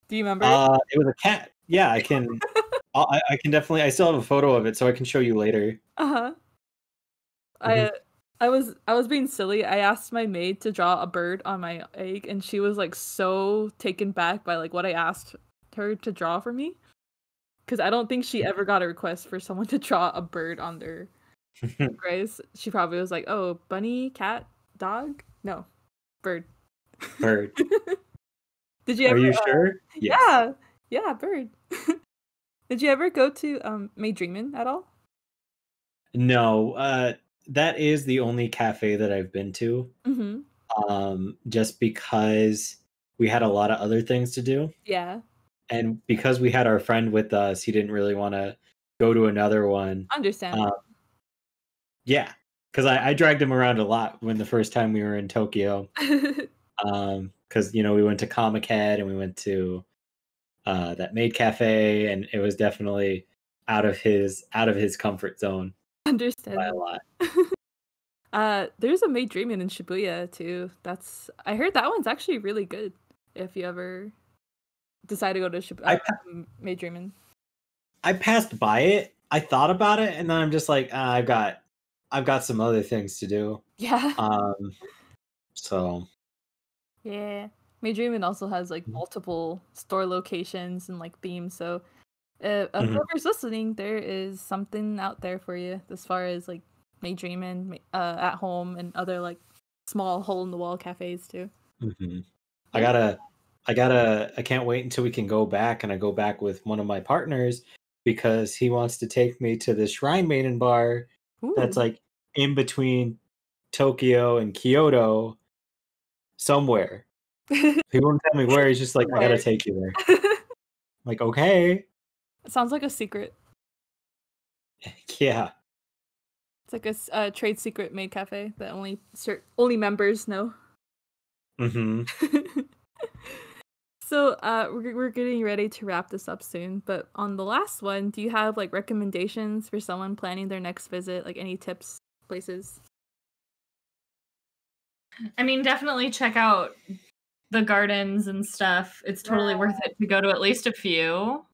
Do you remember? It was a cat. Yeah, I can. I can definitely. I still have a photo of it, so I can show you later. I was being silly. I asked my maid to draw a bird on my egg, and she was like so taken back by like what I asked her to draw for me, because I don't think she ever got a request for someone to draw a bird on their rice. She probably was like, "Oh, bunny, cat, dog? No, bird." Bird. Did you ever? Are you sure? Yes. Yeah, bird. Did you ever go to Maid Dreamin' at all? No. That is the only cafe that I've been to. Just because we had a lot of other things to do. Yeah. And because we had our friend with us, he didn't really want to go to another one. Understand. Yeah, because I dragged him around a lot when the first time we were in Tokyo. Because we went to Comic-Con and we went to that Maid Cafe, and it was definitely out of his comfort zone. Understand by a lot. There's a Maid Dreamin' in Shibuya too. I heard that one's actually really good. If you ever decide to go to Shibuya, Maid Dreamin'. I passed by it. I thought about it, and then I'm just like, I've got some other things to do. Yeah. So. Yeah, Maid Dreamin' also has like multiple store locations and like themes. So, whoever's listening, there is something out there for you as far as like Maid Dreamin', At Home, and other like small hole in the wall cafes too. I can't wait until we can go back, and I go back with one of my partners because he wants to take me to the Shrine Maiden bar. Ooh. That's like in between Tokyo and Kyoto somewhere. He won't tell me where. He's just like, I gotta take you there. I'm like, okay. It sounds like a secret. Yeah. It's like a trade secret maid cafe that only members know. So we're getting ready to wrap this up soon, but on the last one, do you have like recommendations for someone planning their next visit? Like any tips, places? I mean, definitely check out the gardens and stuff. It's totally worth it to go to at least a few.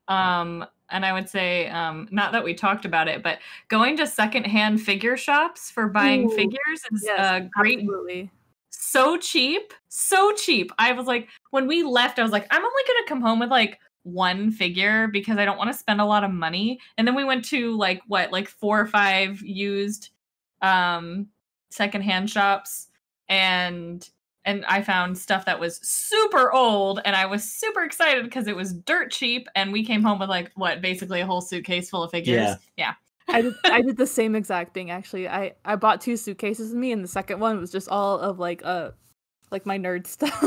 And I would say, not that we talked about it, but going to secondhand figure shops for buying figures is great. Absolutely. So cheap. I was like, when we left, I was like, I'm only gonna come home with like one figure because I don't want to spend a lot of money. And then we went to like 4 or 5 used secondhand shops, and I found stuff that was super old, and I was super excited because it was dirt cheap, and we came home with like basically a whole suitcase full of figures. Yeah. I did the same exact thing actually. I bought 2 suitcases with me, and the second one was just all of like my nerd stuff.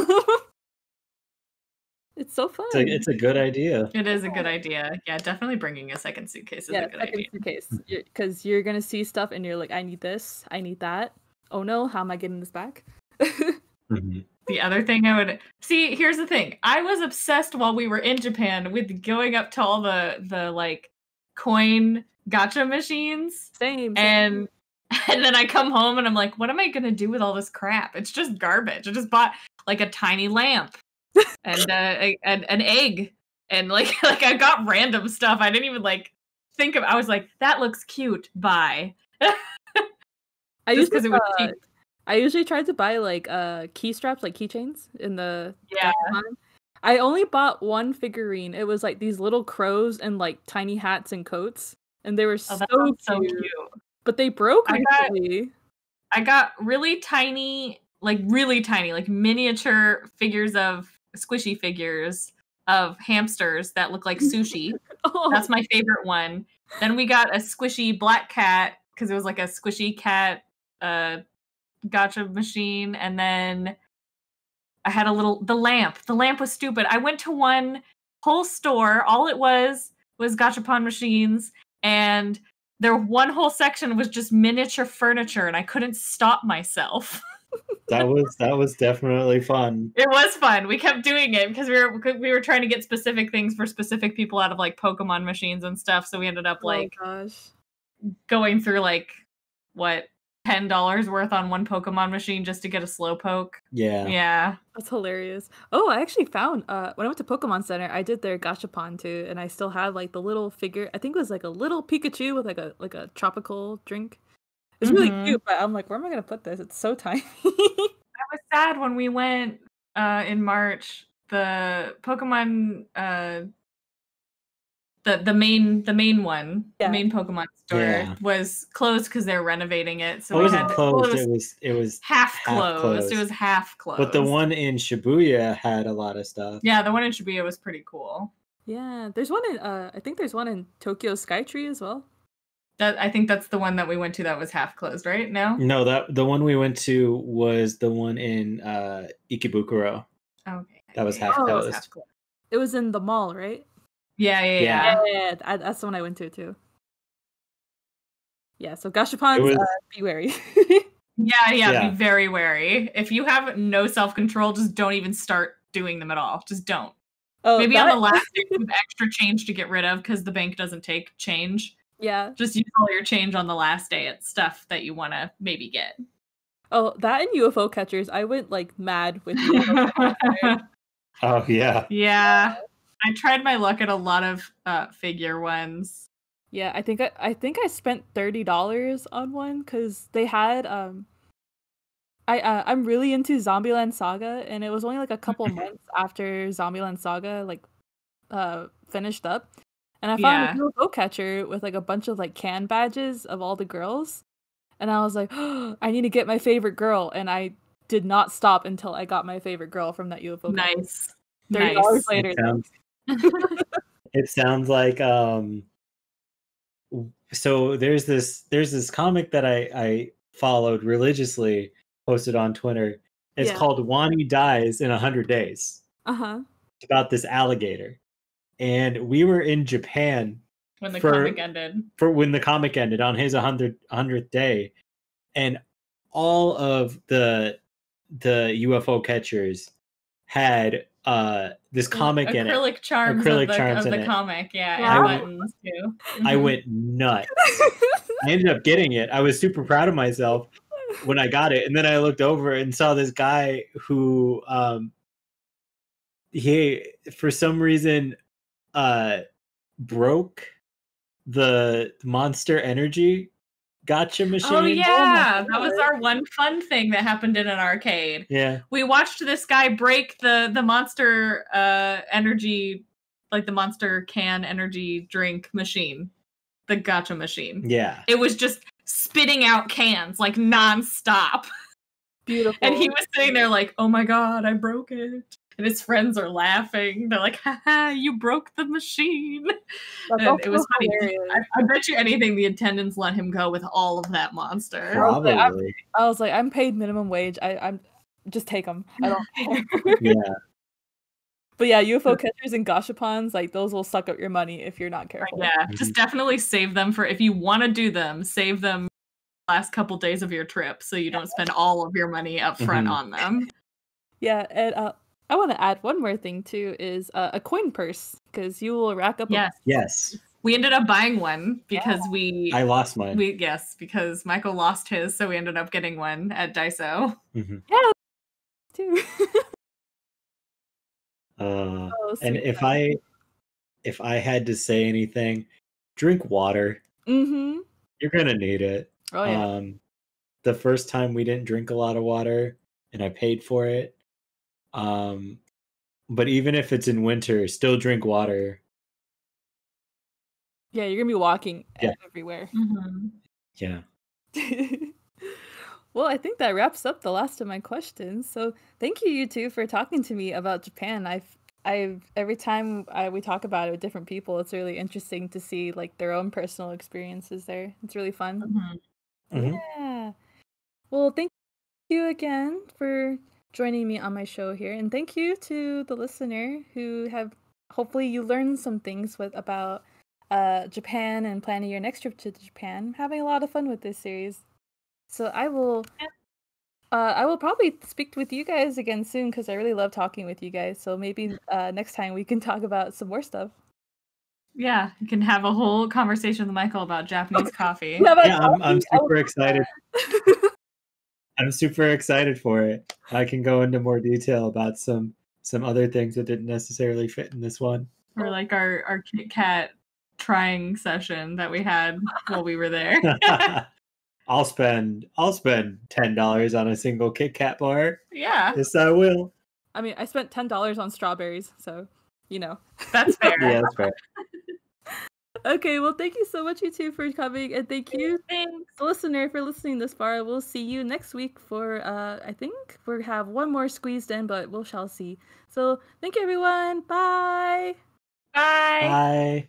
It's so fun. It's a good idea. It is a good idea. Yeah, definitely bringing a second suitcase is a good idea. Suitcase, because you're gonna see stuff and you're like, I need this, I need that. Oh no, how am I getting this back? Mm-hmm. The other thing I would see, here's the thing. I was obsessed while we were in Japan with going up to all the like coin gacha machines. Same. And then I come home and I'm like, what am I gonna do with all this crap? It's just garbage. I just bought like a tiny lamp and an egg, and like I got random stuff. I didn't even like think of. I was like, that looks cute. Bye. Just because it was cheap. I usually tried to buy like key straps, like keychains in the yeah. I only bought one figurine. It was like these little crows and like tiny hats and coats, and they were so cute. But they broke recently. I got really tiny, like miniature figures of squishy figures of hamsters that look like sushi. That's my favorite one. Then we got a squishy black cat because it was like a squishy cat gacha machine, and then I had the lamp. The lamp was stupid. I went to one whole store. All it was gachapon machines, and their one whole section was just miniature furniture, and I couldn't stop myself. That was definitely fun. It was fun. We kept doing it because we were trying to get specific things for specific people out of like Pokemon machines and stuff. So we ended up going through like $10 worth on one Pokemon machine just to get a Slowpoke. Yeah. That's hilarious. Oh, I actually found when I went to Pokemon Center, I did their gachapon too, and I still have like the little figure. I think it was like a little Pikachu with like a tropical drink. It's really cute, but I'm like, where am I gonna put this? It's so tiny. I was sad when we went in March. The Pokemon the main one, the main Pokemon store was closed because they're renovating it. So it wasn't closed. It was half closed. It was half closed. But the one in Shibuya had a lot of stuff. Yeah, the one in Shibuya was pretty cool. Yeah, there's one in I think there's one in Tokyo Skytree as well. I think that's the one that we went to that was half closed, right? No, the one we went to was the one in Ikebukuro. Okay. That was half closed. It was in the mall, right? Yeah. That's the one I went to too. Yeah, so gachapons, be wary. Yeah, be very wary. If you have no self-control, just don't even start doing them at all. Just don't. Maybe on the last day with extra change to get rid of because the bank doesn't take change. Yeah. Just use all your change on the last day at stuff that you want to maybe get. Oh, that and UFO catchers. I went like mad with UFO catchers. Oh, yeah. Yeah. I tried my luck at a lot of figure ones. Yeah, I think I spent $30 on one because they had I'm really into Zombieland Saga, and it was only like a couple months after Zombieland Saga like finished up. And I found a UFO catcher with like a bunch of like can badges of all the girls. And I was like, oh, I need to get my favorite girl. And I did not stop until I got my favorite girl from that UFO catcher. Nice. $30 later. It sounds like so there's this comic that I followed religiously, posted on Twitter. It's called Wani Dies in 100 Days. Uh-huh. It's about this alligator. And we were in Japan when the comic ended. When the comic ended on his 100th day. And all of the UFO catchers had this comic in it. Acrylic charms of the comic. Yeah, buttons too. I went nuts. I ended up getting it. I was super proud of myself when I got it. And then I looked over and saw this guy who he for some reason broke the Monster Energy gotcha machine. Oh yeah, that was our one fun thing that happened in an arcade. Yeah, we watched this guy break the Monster Energy like the Monster can energy drink machine, the gacha machine. Yeah. It was just spitting out cans like nonstop. Beautiful. And he was sitting there like, oh my god, I broke it. And his friends are laughing. They're like, haha, you broke the machine. And it was funny. I bet you anything the attendants let him go with all of that monster. Probably. I was like, I'm paid minimum wage. I'm just take them. I don't care. Yeah. But yeah, UFO catchers and gashapons, like those will suck up your money if you're not careful. Yeah, just definitely save them for if you want to do them, save them last couple days of your trip so you don't spend all of your money up front on them. Yeah, and I want to add one more thing too is a coin purse because you will rack up. Yes. We ended up buying one because I lost mine. Because Michael lost his, so we ended up getting one at Daiso. Mm-hmm. Yeah, too. And if I had to say anything, drink water. Mm-hmm. You're gonna need it. Oh yeah. The first time we didn't drink a lot of water, and I paid for it. But even if it's in winter, still drink water. Yeah, you're gonna be walking everywhere. Mm-hmm. Yeah. Well, I think that wraps up the last of my questions. So thank you two for talking to me about Japan. I've every time we talk about it with different people, it's really interesting to see like their own personal experiences there. It's really fun. Mm-hmm. Mm-hmm. Yeah. Well, thank you again for joining me on my show here, and thank you to the listener who have hopefully you learned some things about Japan and planning your next trip to Japan. I'm having a lot of fun with this series. So I will probably speak with you guys again soon because I really love talking with you guys. So maybe next time we can talk about some more stuff. Yeah, you can have a whole conversation with Michael about Japanese coffee. Yeah, I'm super excited. I'm super excited for it. I can go into more detail about some other things that didn't necessarily fit in this one. Or like our Kit Kat trying session that we had while we were there. I'll spend $10 on a single Kit Kat bar. Yeah. Yes, I will. I mean, I spent $10 on strawberries, so you know. That's fair. Yeah, that's fair. Okay, well, thank you so much, you two, for coming, and thank you, Thanks. listener, for listening this far. We'll see you next week for, I think we have one more squeezed in, but we shall see. So, thank you, everyone. Bye! Bye! Bye.